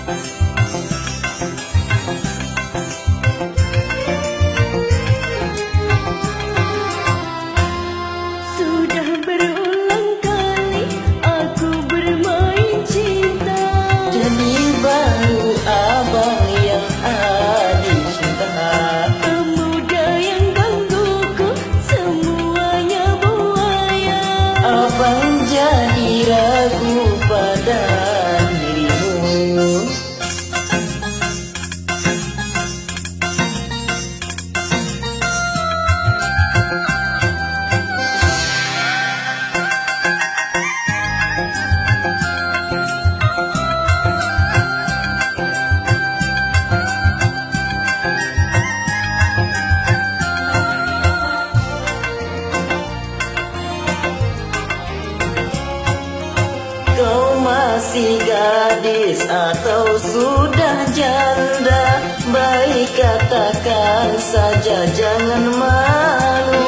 Sudah berulang kali aku bermain cinta, jadi baru abang yang adik cinta. pemuda yang gangguku semuanya buaya. Abang jadi ragu pada dirimu. Kau masih gadis atau sudah janda? Baik katakan saja, jangan malu.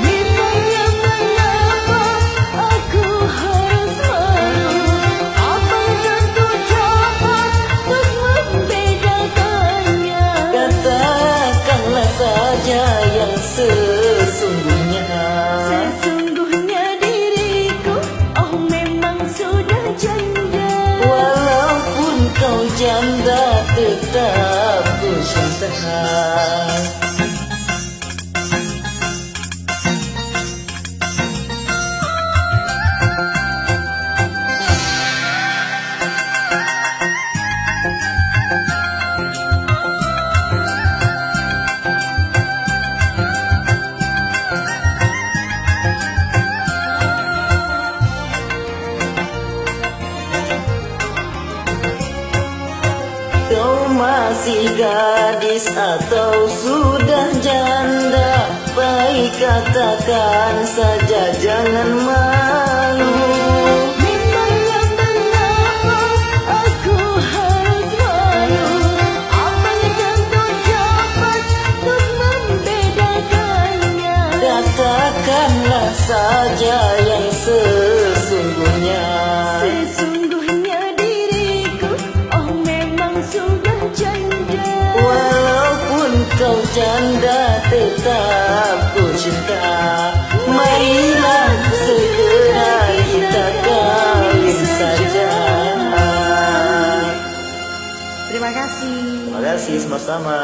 Memangnya mengapa aku harus malu? Abang tentu dapat untuk membedakannya. Katakanlah saja yang sesungguhnya. Sesungguhnya diriku, oh memang sudah janda. Walaupun kau janda, tetap ku cinta. Kau masih gadis atau sudah janda? Baik katakan saja, jangan malu. Memangnya mengapa aku harus malu? Abang tentu dapat untuk membedakannya. Katakanlah saja yang sesungguhnya. Sesungguhnya diriku, oh memang sudah janda. Walaupun kau janda, tetap ku cinta. Marilah segera kita kawin saja. Terima kasih. Terima kasih, sama-sama.